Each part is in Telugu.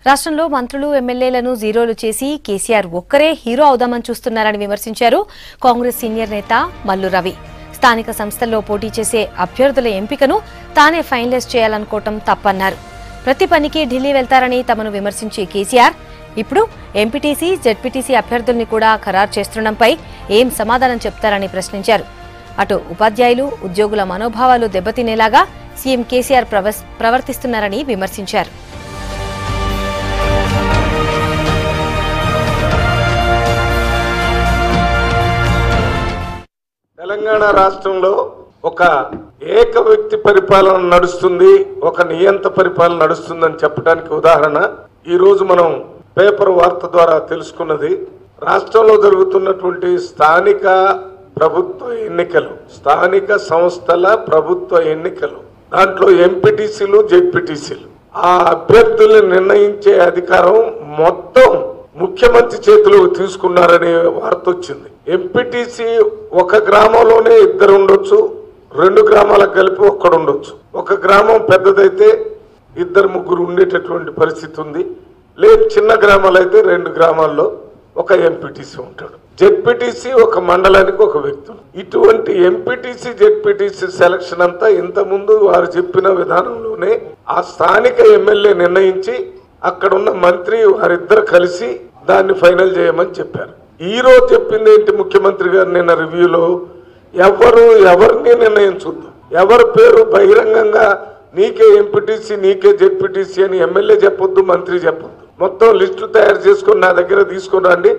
రాష్ట్రంలో మంత్రులు ఎమ్మెల్యేలను జీరోలు చేసి కేసీఆర్ ఒక్కరే హీరో అవుదామని చూస్తున్నారని విమర్శించారు కాంగ్రెస్ సీనియర్ నేత మల్లు రవి. స్థానిక సంస్థల్లో పోటీ చేసే అభ్యర్థుల ఎంపికను తానే ఫైనలైజ్ చేయాలనుకోవటం తప్పన్నారు. ప్రతి పనికి ఢిల్లీ వెళ్తారని తమను విమర్శించే కేసీఆర్ ఇప్పుడు ఎంపీటీసీ, జెడ్పీటీసీ అభ్యర్థుల్ని కూడా ఖరారు చేస్తుండడంపై ఏం సమాధానం చెప్తారని ప్రశ్నించారు. అటు ఉపాధ్యాయులు, ఉద్యోగుల మనోభావాలు దెబ్బతినేలాగా సీఎం కేసీఆర్ ప్రవర్తిస్తున్నారని విమర్శించారు. తెలంగాణ రాష్ట్రంలో ఒక ఏక వ్యక్తి పరిపాలన నడుస్తుంది, ఒక నియంత పరిపాలన నడుస్తుందని చెప్పడానికి ఉదాహరణ ఈ రోజు మనం పేపర్ వార్త ద్వారా తెలుసుకున్నది. రాష్ట్రంలో జరుగుతున్నటువంటి స్థానిక ప్రభుత్వ ఎన్నికలు, స్థానిక సంస్థల ప్రభుత్వ ఎన్నికలు, దాంట్లో ఎంపీటీసీలు, జెడ్పీటీసీలు, ఆ అభ్యర్థుల్ని నిర్ణయించే అధికారం మొత్తం ముఖ్యమంత్రి చేతిలో తీసుకున్నారనే వార్త వచ్చింది. ఎంపీటీసీ ఒక గ్రామంలోనే ఇద్దరు ఉండొచ్చు, 2 గ్రామాలకు కలిపి ఒక్కడు ఉండొచ్చు. ఒక గ్రామం పెద్దదైతే 2-3 ఉండేటటువంటి పరిస్థితి ఉంది. లేదు చిన్న గ్రామాలు అయితే 2 గ్రామాల్లో ఒక ఎంపీటీసీ ఉంటాడు. జెడ్పీటీసీ ఒక మండలానికి ఒక వ్యక్తి. ఇటువంటి ఎంపీటీసీ, జెడ్పీటీసీ సెలక్షన్ అంతా ఇంతకుముందు వారు చెప్పిన విధానంలోనే ఆ స్థానిక ఎమ్మెల్యే నిర్ణయించి అక్కడున్న మంత్రి వారిద్దరు కలిసి దాన్ని ఫైనల్ చేయమని చెప్పారు. ఈ రోజు చెప్పింది ఏంటి ముఖ్యమంత్రి గారు నిన్న రివ్యూలో? ఎవరిని నిర్ణయించొద్దు, ఎవరి పేరు బహిరంగంగా నీకే ఎంపీటీసీ, నీకే జెడ్పీటీసీ అని ఎమ్మెల్యే చెప్పొద్దు, మంత్రి చెప్పొద్దు. మొత్తం లిస్టు తయారు చేసుకుని నా దగ్గర తీసుకుని రండి,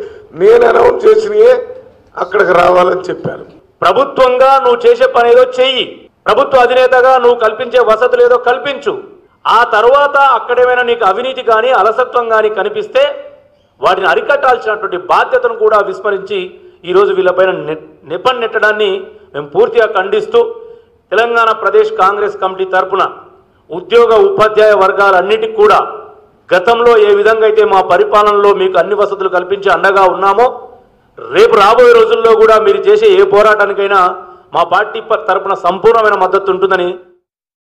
నేను అనౌన్స్ చేసినయే అక్కడికి రావాలని చెప్పారు. ప్రభుత్వంగా నువ్వు చేసే పని ఏదో చెయ్యి, ప్రభుత్వ అధినేతగా నువ్వు కల్పించే వసతులు ఏదో కల్పించు. ఆ తర్వాత అక్కడేమైనా నీకు అవినీతి కానీ అలసత్వం కానీ కనిపిస్తే వాటిని అరికట్టాల్సినటువంటి బాధ్యతను కూడా విస్మరించి ఈరోజు వీళ్ళపైన నెట్టడాన్ని మేము పూర్తిగా ఖండిస్తూ తెలంగాణ ప్రదేశ్ కాంగ్రెస్ కమిటీ తరఫున ఉద్యోగ ఉపాధ్యాయ వర్గాలన్నిటికీ కూడా గతంలో ఏ విధంగా అయితే మా పరిపాలనలో మీకు అన్ని వసతులు కల్పించి అండగా ఉన్నామో రేపు రాబోయే రోజుల్లో కూడా మీరు చేసే ఏ పోరాటానికైనా మా పార్టీ తరఫున సంపూర్ణమైన మద్దతు ఉంటుందని